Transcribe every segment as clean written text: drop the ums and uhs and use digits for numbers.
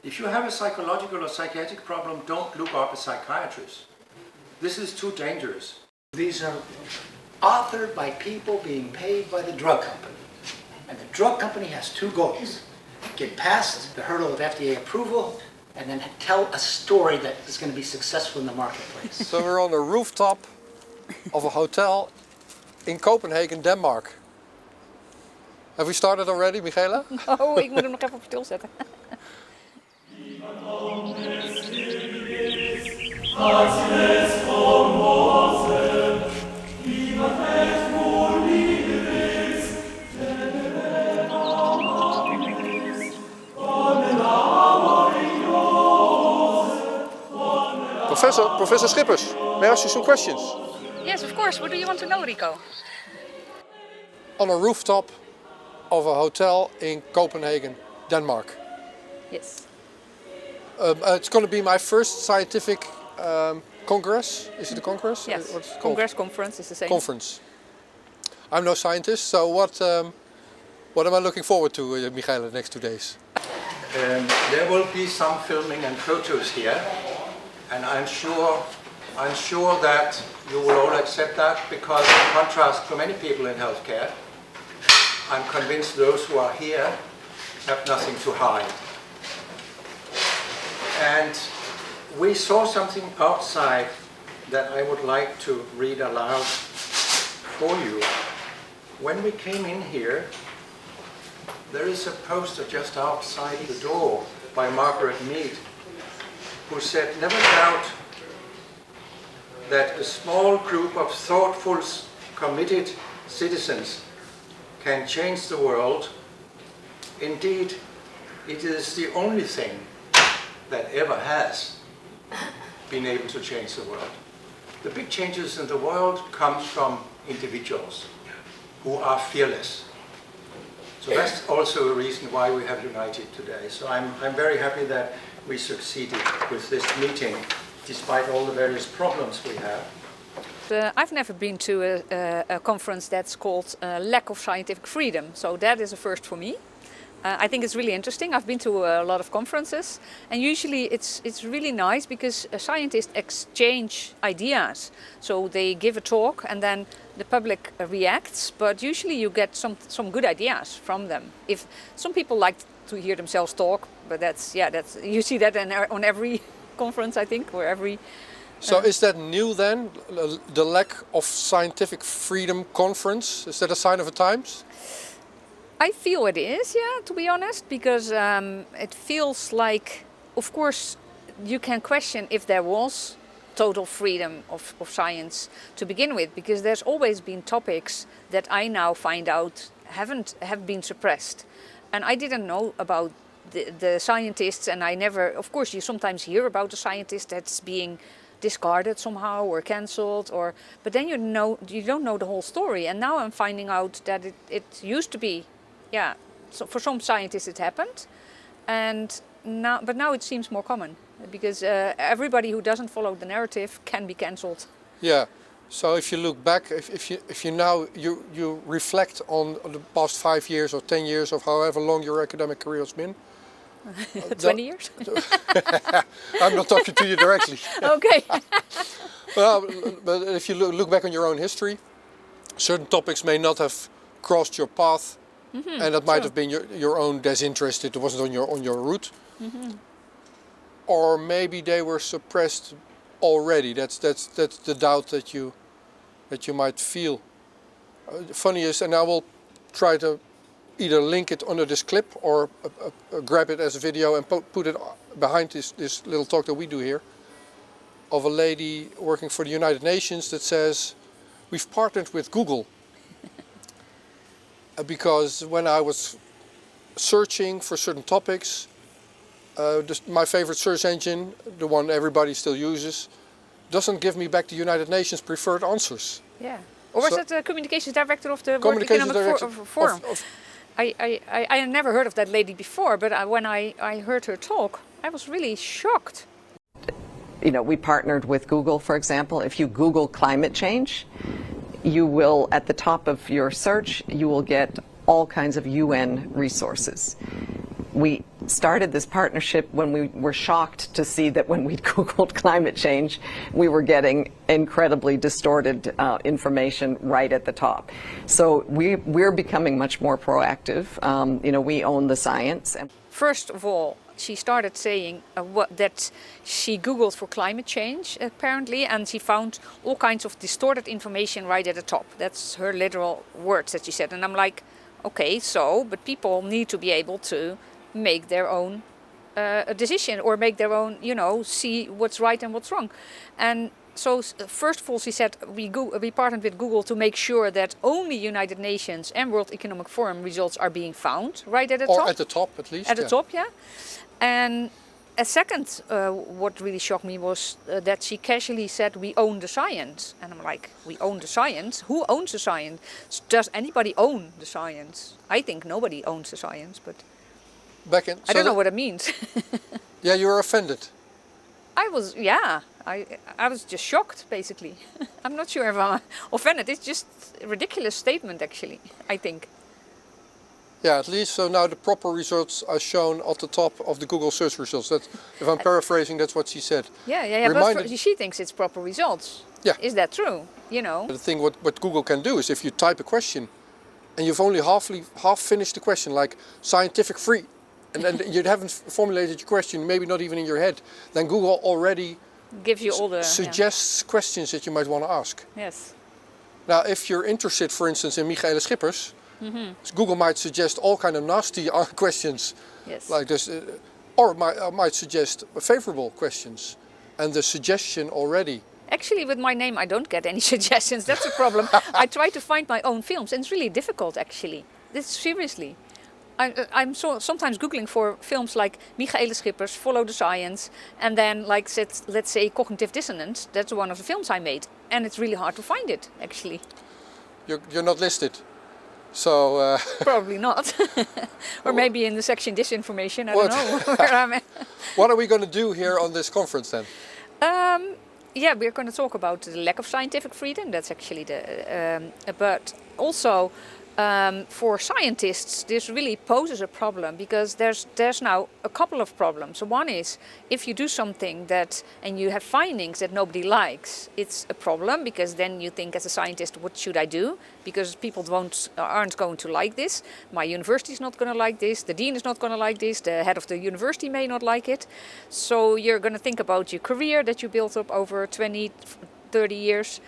If you have a psychological or psychiatric problem, don't look up a psychiatrist. This is too dangerous. These are authored by people being paid by the drug company. And the drug company has two goals. Get past the hurdle of FDA approval and then tell a story that is going to be successful in the marketplace. So we're on the rooftop of a hotel in Copenhagen, Denmark. Have we started already, Michaéla? Oh, ik moet hem nog even op stil zetten. Professor Schippers, may I ask you some questions? Yes, of course. What do you want to know, Rico? On a rooftop of a hotel in Copenhagen, Denmark. Yes. It's going to be my first scientific congress. Is it a congress? Yes. What's it called? Congress, conference is the same. Conference. I'm no scientist, so what am I looking forward to, Michaéla, the next 2 days? There will be some filming and photos here, and I'm sure that you will all accept that, because in contrast to many people in healthcare, I'm convinced those who are here have nothing to hide. And we saw something outside that I would like to read aloud for you. When we came in here, there is a poster just outside the door by Margaret Mead, who said, "Never doubt that a small group of thoughtful, committed citizens can change the world. Indeed, it is the only thing that ever has been able to change the world. The big changes in the world come from individuals who are fearless." So that's also a reason why we have united today. So I'm very happy that we succeeded with this meeting, despite all the various problems we have. I've never been to a conference that's called Lack of Scientific Freedom, so that is a first for me. I think it's really interesting. I've been to a lot of conferences, and usually it's really nice because scientists exchange ideas. So they give a talk and then the public reacts, but usually you get some good ideas from them. If some people like to hear themselves talk, but that's you see that on every conference, I think, or every. So is that new then, the lack of scientific freedom conference? Is that a sign of the times? I feel it is, yeah, to be honest, because it feels like, of course, you can question if there was total freedom of science to begin with, because there's always been topics that I now find out have been suppressed. And I didn't know about the scientists, and I never, of course, you sometimes hear about a scientist that's being discarded somehow or cancelled, but then you don't know the whole story. And now I'm finding out that it used to be, yeah, so for some scientists it happened, but now it seems more common because everybody who doesn't follow the narrative can be cancelled. Yeah. So if you look back, if you now you reflect on the past 5 years or 10 years of however long your academic career has been. 20 years? I'm not talking to you directly. Okay. Well, but if you look back on your own history, certain topics may not have crossed your path, and that might have been your own disinterest. It wasn't on your route, or maybe they were suppressed already. That's the doubt that you might feel. Funny is, and I will try to either link it under this clip or grab it as a video and put it behind this little talk that we do here, of a lady working for the United Nations that says, "We've partnered with Google because when I was searching for certain topics, my favorite search engine, the one everybody still uses, doesn't give me back the United Nations preferred answers." Yeah. Or was it the communications director of the World Economic Forum? I never heard of that lady before, but when I heard her talk, I was really shocked. You know, we partnered with Google, for example. If you Google climate change, you will, at the top of your search, you will get all kinds of UN resources. We started this partnership when we were shocked to see that when we Googled climate change, we were getting incredibly distorted information right at the top. So we're becoming much more proactive. You know, we own the science. First of all, she started saying that she Googled for climate change, apparently, and she found all kinds of distorted information right at the top. That's her literal words that she said. And I'm like, okay, but people need to be able to make their own decision, or make their own, you know, see what's right and what's wrong. And so first of all, she said we partnered with Google to make sure that only United Nations and World Economic Forum results are being found right at the top. Or at the top, at least. At the top, yeah. And a second, what really shocked me was that she casually said, we own the science. And I'm like, we own the science? Who owns the science? Does anybody own the science? I think nobody owns the science, but I don't know what it means. Yeah, you were offended. I was just shocked, basically. I'm not sure if I'm offended. It's just a ridiculous statement, actually, I think. Yeah, at least so now the proper results are shown at the top of the Google search results. That's, if I'm paraphrasing, that's what she said. Yeah. But she thinks it's proper results. Yeah. Is that true? You know. The thing what Google can do is if you type a question and you've only half finished the question, like scientific free, and then you haven't formulated your question, maybe not even in your head, then Google already gives you all the suggests questions that you might want to ask. Yes. Now, if you're interested, for instance, in Michaéla Schippers, Google might suggest all kind of nasty questions, yes, like this, or might suggest favorable questions, and the suggestion already. Actually, with my name, I don't get any suggestions. That's a problem. I try to find my own films, and it's really difficult, actually. Seriously. I'm sometimes Googling for films like Michaéla Schippers, Follow the Science, and then, like, let's say, Cognitive Dissonance. That's one of the films I made, and it's really hard to find it, actually. You're not listed. So probably not, or maybe in the section disinformation. I don't know where I'm at. What are we going to do here on this conference then? Yeah, we're going to talk about the lack of scientific freedom. That's actually but also for scientists, this really poses a problem because there's now a couple of problems. So one is if you do something and you have findings that nobody likes, it's a problem because then you think as a scientist, what should I do? Because people aren't going to like this. My university is not going to like this. The dean is not going to like this. The head of the university may not like it. So you're going to think about your career that you built up over 20, 30 years.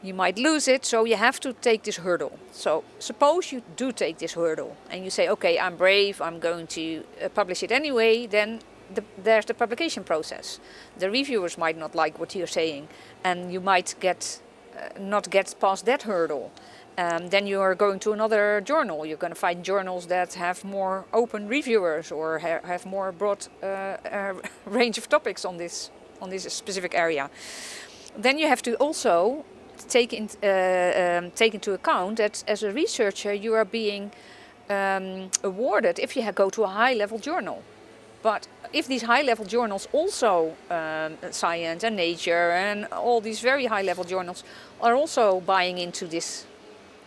You might lose it, so you have to take this hurdle. So suppose you do take this hurdle and you say, okay, I'm brave, I'm going to publish it anyway, then there's the publication process. The reviewers might not like what you're saying and you might not get past that hurdle. Then you are going to another journal. You're going to find journals that have more open reviewers or have more broad range of topics on this specific area. Then you have to also take into account that as a researcher you are being awarded if you go to a high-level journal. But if these high-level journals also, Science and Nature and all these very high-level journals are also buying into this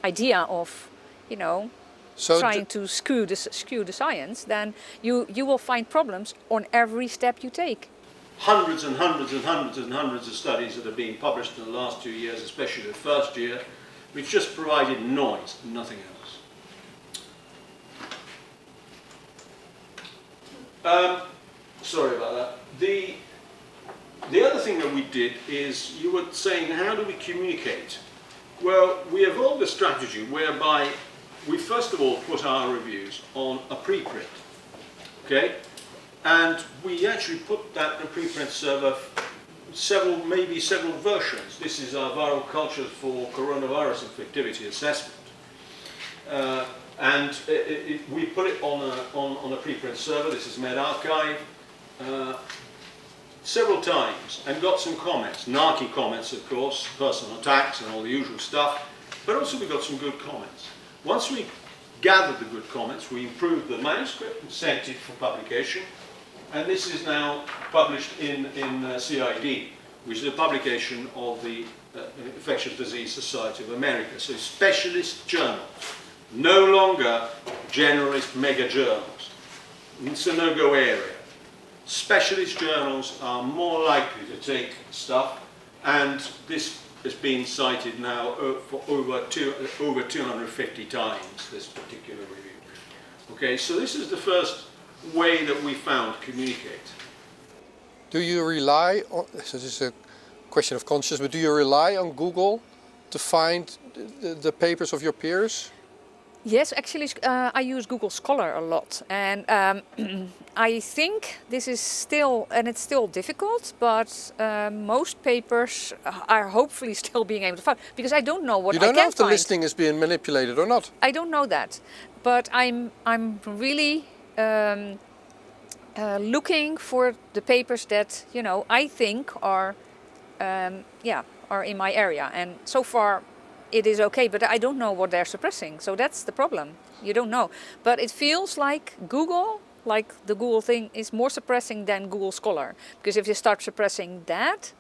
idea of, you know, trying to skew the science, then you will find problems on every step you take. Hundreds and hundreds and hundreds and hundreds of studies that have been published in the last 2 years, especially the first year, which just provided noise, nothing else. Sorry about that. The other thing that we did is, you were saying, how do we communicate? Well, we evolved a strategy whereby we first of all put our reviews on a preprint, okay? And we actually put that in a preprint server, maybe several versions. This is our viral cultures for coronavirus infectivity assessment. We put it on a preprint server. This is medRxiv, several times, and got some comments, narky comments, of course, personal attacks and all the usual stuff, but also we got some good comments. Once we gathered the good comments, we improved the manuscript and sent it for publication. And this is now published in CID, which is a publication of the Infectious Disease Society of America. So specialist journals, no longer generalist mega journals. It's a no-go area. Specialist journals are more likely to take stuff, and this has been cited now for over 250 times, this particular review. Okay, so this is the first way that we found to communicate. Do you rely on, so this is a question of conscience, but do you rely on Google to find the papers of your peers? Yes, actually, I use Google Scholar a lot, and I think this is still, and it's still difficult, but most papers are hopefully still being able to find, because I don't know what I can find. You don't know if the listing is being manipulated or not? I don't know that, but I'm really looking for the papers that, you know, I think are are in my area, and so far it is okay, but I don't know what they're suppressing, so that's the problem. You don't know, but it feels like Google, like the Google thing, is more suppressing than Google Scholar, because if you start suppressing that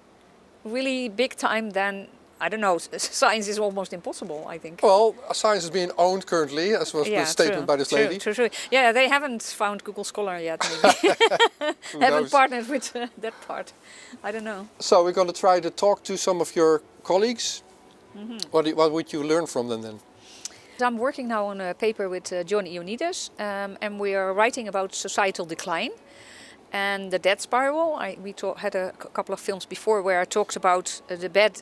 really big time, then I don't know, science is almost impossible, I think. Well, science is being owned currently, as was the statement by this lady. True. Yeah, they haven't found Google Scholar yet, maybe. Haven't partnered with that part. I don't know. So we're going to try to talk to some of your colleagues. Mm-hmm. What would you learn from them then? I'm working now on a paper with John Ioannidis, and we are writing about societal decline and the death spiral. We had a couple of films before where I talked about the bad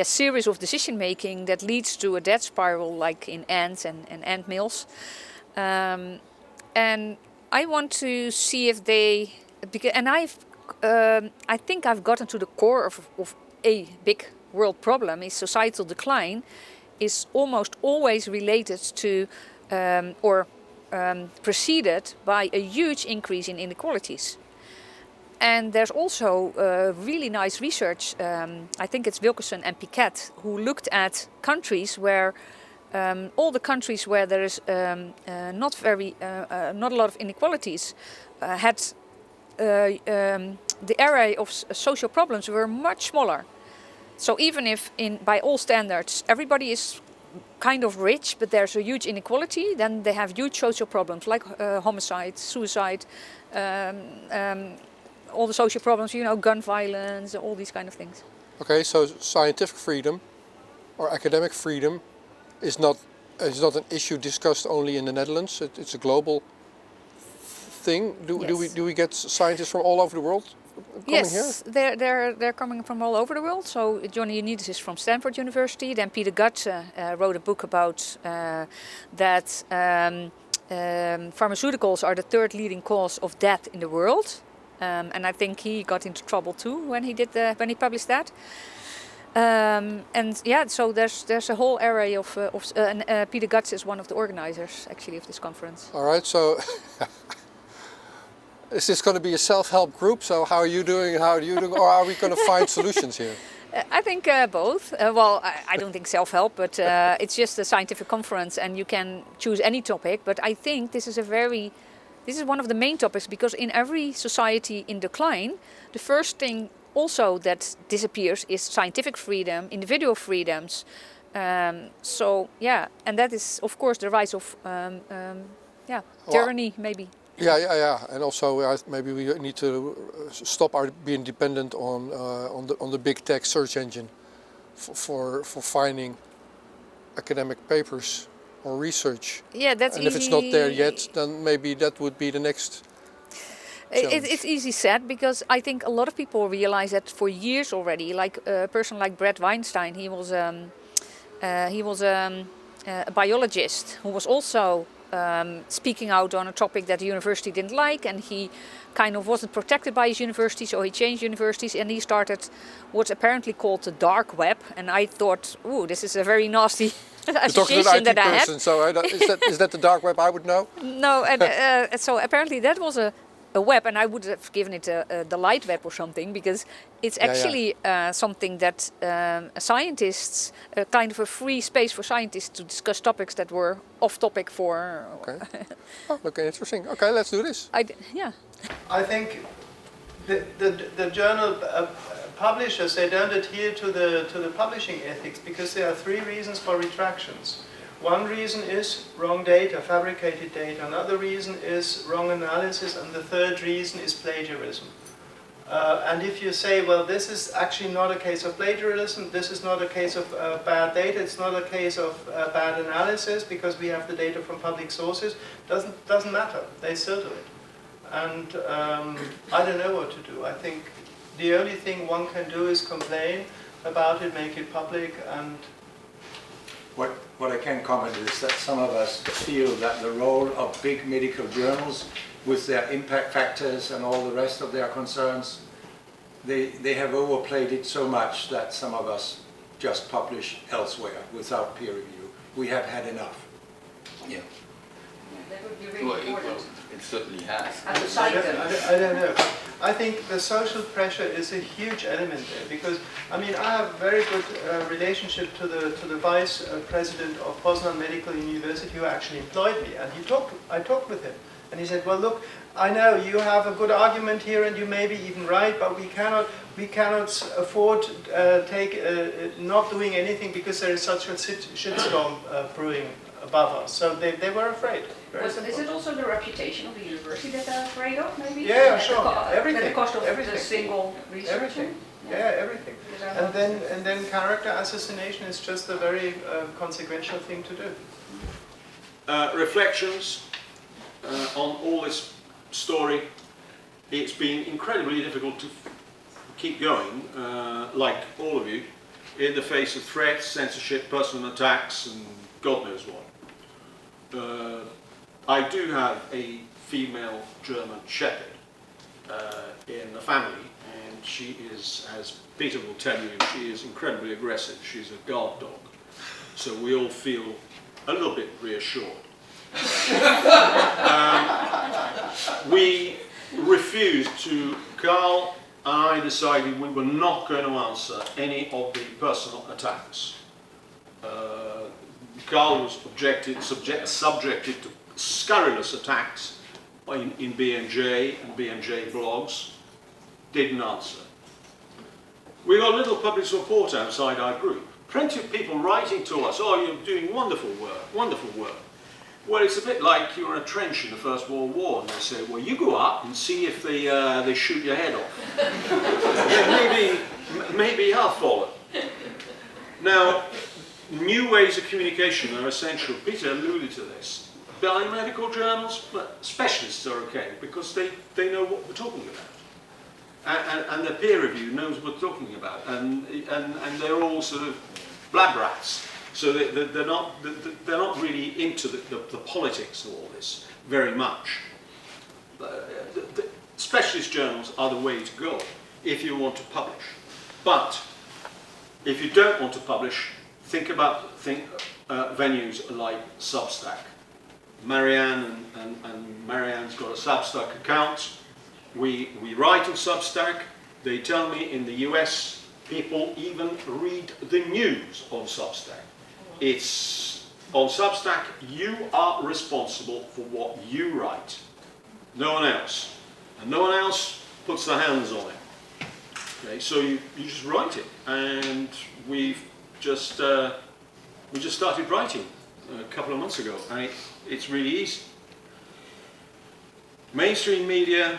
series of decision making that leads to a death spiral, like in ants and ant mills. And I want to see if they, and I think I've gotten to the core of a big world problem. Is societal decline is almost always related to preceded by a huge increase in inequalities. And there's also really nice research, I think it's Gøtzsche and Tom, who looked at countries where all the countries where there is not a lot of inequalities had the area of social problems were much smaller. So even if by all standards everybody is kind of rich, but there's a huge inequality, then they have huge social problems like homicide, suicide, all the social problems, you know, gun violence, all these kind of things. Okay, so scientific freedom or academic freedom is not an issue discussed only in the Netherlands. It's a global thing. Do we get scientists from all over the world coming here? Yes, they're coming from all over the world. So John Ioannidis is from Stanford University. Then Peter Gøtzsche wrote a book about that pharmaceuticals are the third leading cause of death in the world, and I think he got into trouble too when he published that. And yeah, so there's a whole area of Peter Gøtzsche is one of the organizers actually of this conference. All right, so. Is this going to be a self-help group? So how are you doing? How are you doing? Or are we going to find solutions here? I think both. Well, I don't think self-help, but it's just a scientific conference and you can choose any topic. But I think this is one of the main topics, because in every society in decline, the first thing also that disappears is scientific freedom, individual freedoms. So yeah, and that is of course the rise of tyranny, maybe. Yeah, and also maybe we need to stop being dependent on the big tech search engine for finding academic papers or research. Yeah, that's and easy. If it's not there yet, then maybe that would be the next challenge. It's easy said, because I think a lot of people realize that for years already. Like a person like Brett Weinstein, he was a biologist who was also speaking out on a topic that the university didn't like, and he kind of wasn't protected by his university, so he changed universities and he started what's apparently called the dark web. And I thought, ooh, this is a very nasty association that I have. So is that the dark web I would know? No, and so apparently that was a web, and I would have given it the light web or something, because it's actually something that scientists, kind of a free space for scientists to discuss topics that were off topic for. Okay. Okay, interesting. Okay, let's do this. I think the journal publishers, they don't adhere to the publishing ethics, because there are three reasons for retractions. one reason is wrong data, fabricated data. Another reason is wrong analysis, and the third reason is plagiarism. And if you say, well, this is actually not a case of plagiarism, this is not a case of bad data, it's not a case of bad analysis because we have the data from public sources, doesn't matter. They still do it. And I don't know what to do. I think the only thing one can do is complain about it, make it public, and What I can comment is that some of us feel that the role of big medical journals with their impact factors and all the rest of their concerns, they have overplayed it so much that some of us just publish elsewhere without peer review. We have had enough. Yeah. That would be really important. It certainly has. As a cycle. I don't know. I think the social pressure is a huge element there because, I mean, I have a very good relationship to the vice president of Poznan Medical University who actually employed me, and I talked with him, and he said, well, look, I know you have a good argument here, and you may be even right, but we cannot afford not doing anything because there is such a shitstorm brewing above us. So they were afraid. Is it also the reputation of the university that they're afraid of, maybe? Yeah, sure. Everything. At the cost of everything. the single researcher? Everything. Yeah, everything. And then character assassination is just a very consequential thing to do. Reflections on all this story. It's been incredibly difficult to keep going, like all of you, in the face of threats, censorship, personal attacks, and God knows what. I do have a female German shepherd in the family, and she is, as Peter will tell you, she is incredibly aggressive. She's a guard dog. So we all feel a little bit reassured. We refused to, Carl and I decided we were not going to answer any of the personal attacks. Carl was subjected to scurrilous attacks in BMJ and BMJ blogs, didn't answer. We got a little public support outside our group. Plenty of people writing to us, oh, you're doing wonderful work, wonderful work. Well, it's a bit like you're in a trench in the First World War, and they say, well, you go up and see if they shoot your head off. Yeah, maybe I'll follow. Now, new ways of communication are essential. Peter alluded to this. Biomedical journals, but specialists are okay because they know what we're talking about. And the peer review knows what we're talking about. And they're all sort of blab rats. So they're not really into the politics of all this very much. The specialist journals are the way to go if you want to publish. But if you don't want to publish, think venues like Substack. Marianne and Marianne's got a Substack account. We write on Substack. They tell me in the US people even read the news on Substack. It's on Substack, you are responsible for what you write. No one else. And no one else puts their hands on it. Okay, so you just write it. And we just started writing a couple of months ago. And it's really easy. Mainstream media,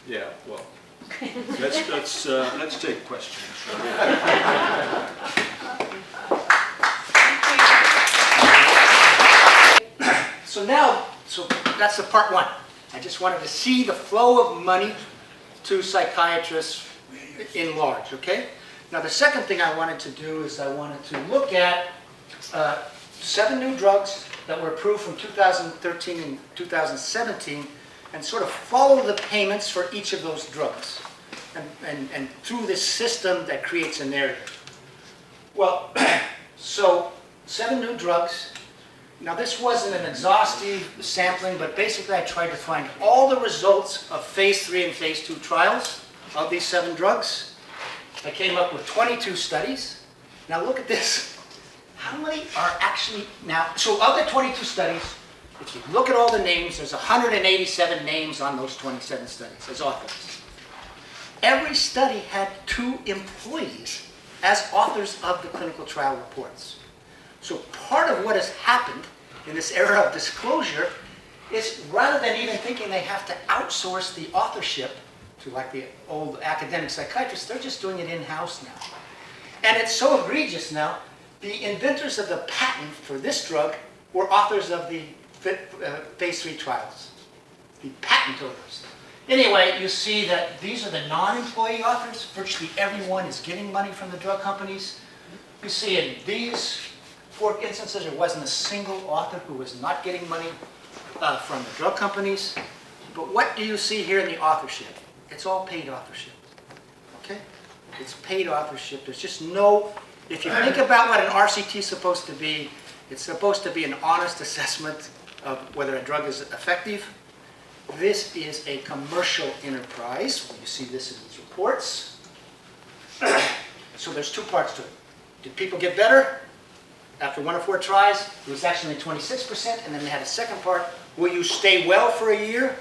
yeah, well, let's take questions. So that's the part one. I just wanted to see the flow of money to psychiatrists in large, okay? Now the second thing I wanted to do is I wanted to look at 7 new drugs that were approved from 2013 and 2017 and sort of follow the payments for each of those drugs and through this system that creates a narrative. Well, so 7 new drugs. Now this wasn't an exhaustive sampling, but basically I tried to find all the results of phase 3 and phase 2 trials of these 7 drugs. I came up with 22 studies. Now look at this. How many are actually, now, so of the 22 studies, if you look at all the names, there's 187 names on those 27 studies as authors. Every study had 2 employees as authors of the clinical trial reports. So part of what has happened in this era of disclosure is rather than even thinking they have to outsource the authorship to like the old academic psychiatrists, they're just doing it in-house now. And it's so egregious now, the inventors of the patent for this drug were authors of the phase 3 trials, the patent owners. Anyway, you see that these are the non-employee authors. Virtually everyone is getting money from the drug companies. You see in these 4 instances, there wasn't a single author who was not getting money from the drug companies. But what do you see here in the authorship? It's all paid authorship, okay? It's paid authorship. There's just no, if you think about what an RCT is supposed to be, it's supposed to be an honest assessment of whether a drug is effective. This is a commercial enterprise. You see this in these reports. So there's 2 parts to it. Did people get better? After 1 or 4 tries, it was actually 26%, and then they had a second part. Will you stay well for a year?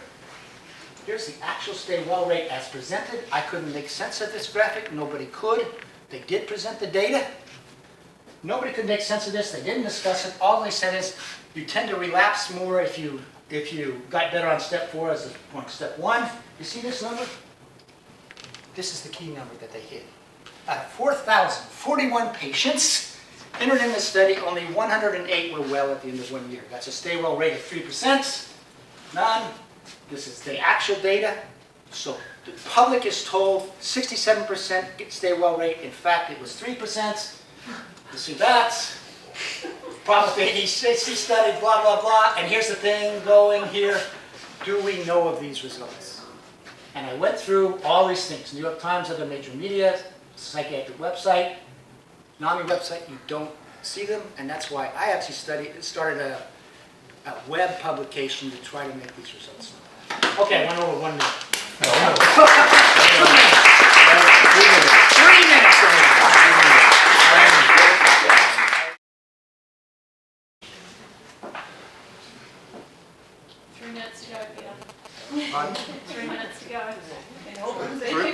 Here's the actual stay well rate as presented. I couldn't make sense of this graphic. Nobody could. They did present the data. Nobody could make sense of this. They didn't discuss it. All they said is you tend to relapse more if you got better on step 4 as on step 1. You see this number? This is the key number that they hit. Out of 4,041 patients entered in the study, only 108 were well at the end of 1 year. That's a stay well rate of 3%. None. This is the actual data. So the public is told 67% stay well rate. In fact, it was 3%. You see that? Problem with the ADHD study, blah, blah, blah. And here's the thing going here. Do we know of these results? And I went through all these things. New York Times, other major media, psychiatric website, NAMI website, you don't see them. And that's why I actually started a web publication to try to make these results. Okay, I went over 1 minute. 2 minutes. 3 minutes. 3 minutes to go, Peter. 3 minutes to go.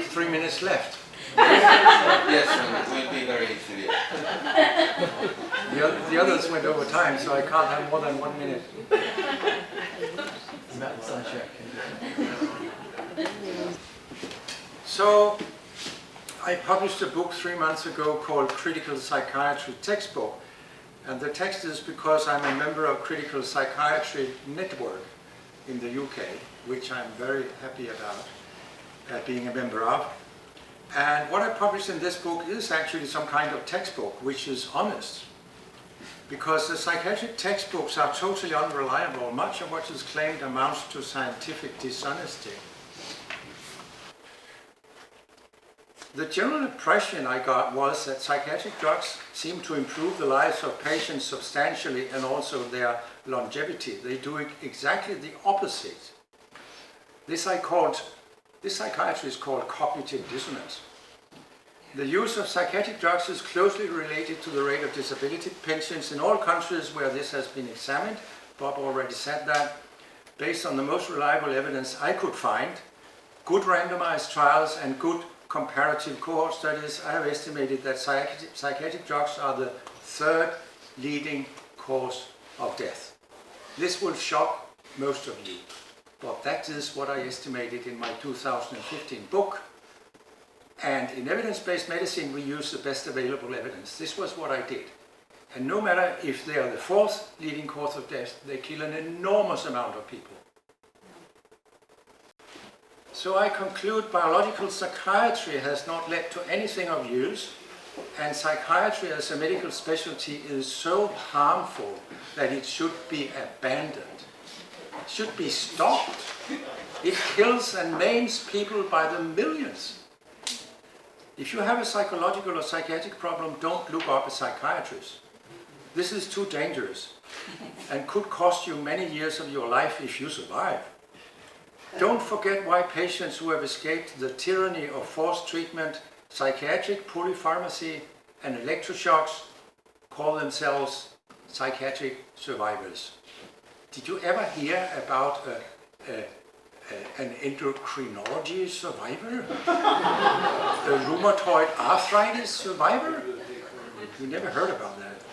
3 minutes left. Yes, and it will be very severe. The others went over time, so I can't have more than 1 minute. So, I published a book 3 months ago called Critical Psychiatry Textbook. And the text is because I'm a member of Critical Psychiatry Network in the UK, which I'm very happy about being a member of. And what I published in this book is actually some kind of textbook, which is honest. Because the psychiatric textbooks are totally unreliable. Much of what is claimed amounts to scientific dishonesty. The general impression I got was that psychiatric drugs seem to improve the lives of patients substantially and also their longevity. They do exactly the opposite. This psychiatry is called cognitive dissonance. The use of psychiatric drugs is closely related to the rate of disability pensions in all countries where this has been examined. Bob already said that. Based on the most reliable evidence I could find, good randomized trials and good comparative cohort studies, I have estimated that psychiatric drugs are the 3rd leading cause of death. This will shock most of you, but that is what I estimated in my 2015 book. And in evidence-based medicine, we use the best available evidence. This was what I did. And no matter if they are the 4th leading cause of death, they kill an enormous amount of people. So I conclude biological psychiatry has not led to anything of use, and psychiatry as a medical specialty is so harmful that it should be abandoned. It should be stopped. It kills and maims people by the millions. If you have a psychological or psychiatric problem, don't look up a psychiatrist. This is too dangerous and could cost you many years of your life if you survive. Don't forget why patients who have escaped the tyranny of forced treatment, psychiatric polypharmacy, and electroshocks call themselves psychiatric survivors. Did you ever hear about an endocrinology survivor? A rheumatoid arthritis survivor? You never heard about that.